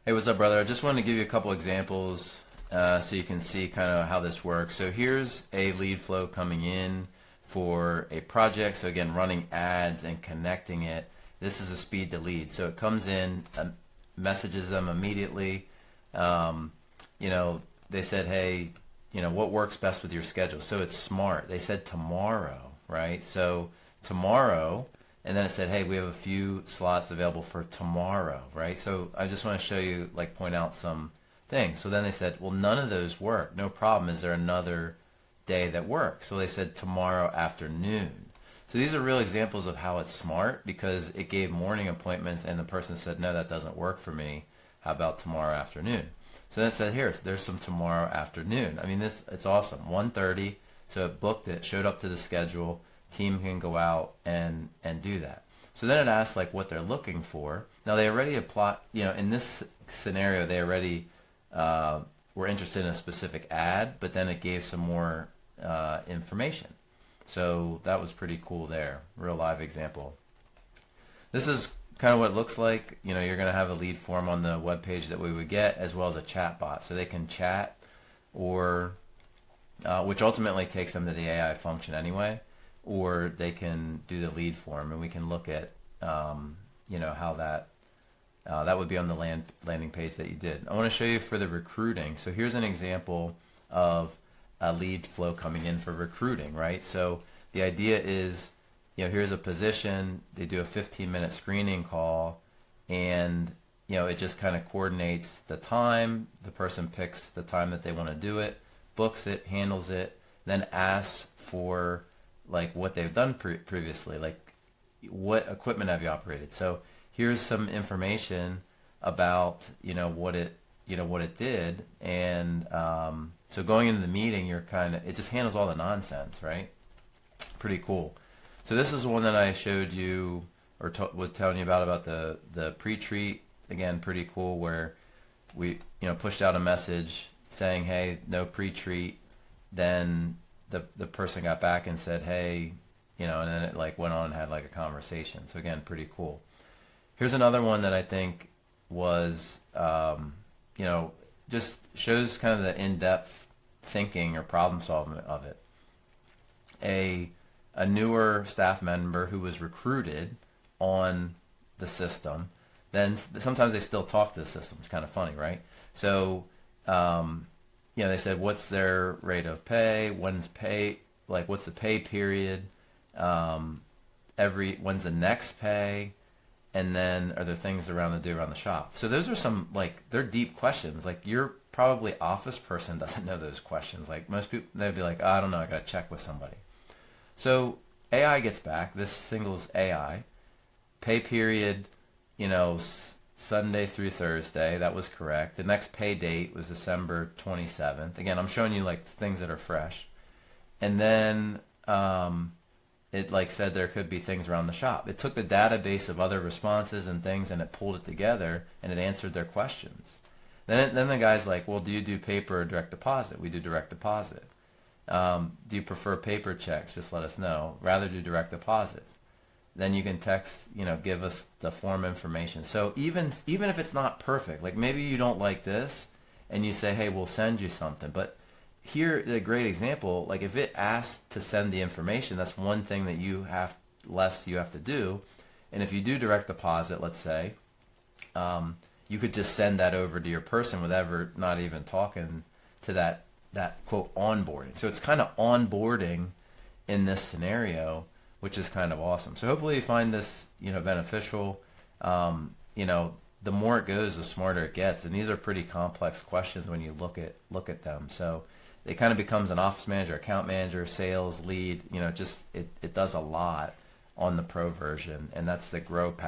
Hey, what's up, brother? I just wanted to give you a couple examples so you can see kind of how this works. So here's a lead flow coming in for a project. So again, running ads and connecting it. This is a speed to lead. So it comes in, messages them immediately. They said, hey, what works best with your schedule? So it's smart. They said tomorrow, right? So tomorrow. And then it said, hey, we have a few slots available for tomorrow, right? So I just want to show you, point out some things. So then they said, well, none of those work. No problem. Is there another day that works? So they said tomorrow afternoon. So these are real examples of how it's smart, because it gave morning appointments and the person said, no, that doesn't work for me. How about tomorrow afternoon? So then it said, here, there's some tomorrow afternoon. I mean, it's awesome. 1:30. So it booked it, showed up to the schedule. Team can go out and do that. So then it asks what they're looking for. Now they already apply, in this scenario they already were interested in a specific ad, but then it gave some more information. So that was pretty cool there. Real live example. This is kind of what it looks like. You're going to have a lead form on the web page that we would get, as well as a chat bot. So they can chat, or which ultimately takes them to the AI function anyway. Or they can do the lead form, and we can look at how that would be on the landing page that you did. I want to show you for the recruiting. So here's an example of a lead flow coming in for recruiting, right? So the idea is, here's a position. They do a 15-minute screening call, and it just kind of coordinates the time. The person picks the time that they want to do it, books it, handles it, then asks for what they've done previously, what equipment have you operated. So here's some information about what it did, and so going into the meeting, it just handles all the nonsense, right? Pretty cool. So this is one that I showed you, or was telling you about the pre-treat. Again, pretty cool, where we pushed out a message saying, hey, no pre-treat. Then the person got back and said, hey, and then it went on and had a conversation. So again, pretty cool. Here's another one that I think was, just shows kind of the in-depth thinking or problem solving of it. A newer staff member who was recruited on the system, then sometimes they still talk to the system. It's kind of funny, right? So, they said, what's their rate of pay? When's pay? What's the pay period? When's the next pay? And then are there things around to do around the shop? So those are some, they're deep questions. Your probably office person doesn't know those questions. Most people, they'd be like, oh, I don't know, I got to check with somebody. So AI gets back. This singles AI. Pay period, Sunday through Thursday. That was correct. The next pay date was December 27th. Again, I'm showing you things that are fresh. And then it said there could be things around the shop. It took the database of other responses and things, and it pulled it together, and it answered their questions. Then the guy's like, well, do you do paper or direct deposit? We do direct deposit. Do you prefer paper checks? Just let us know. Rather do direct deposits. Then you can text, give us the form information. So even if it's not perfect, maybe you don't like this, and you say, hey, we'll send you something. But here, a great example, if it asks to send the information, that's one thing that you have to do. And if you do direct deposit, let's say, you could just send that over to your person without not even talking to that quote onboarding. So it's kind of onboarding in this scenario, which is kind of awesome. So hopefully you find this, beneficial. The more it goes, the smarter it gets. And these are pretty complex questions when you look at them. So it kind of becomes an office manager, account manager, sales, lead. It does a lot on the pro version, and that's the grow pack.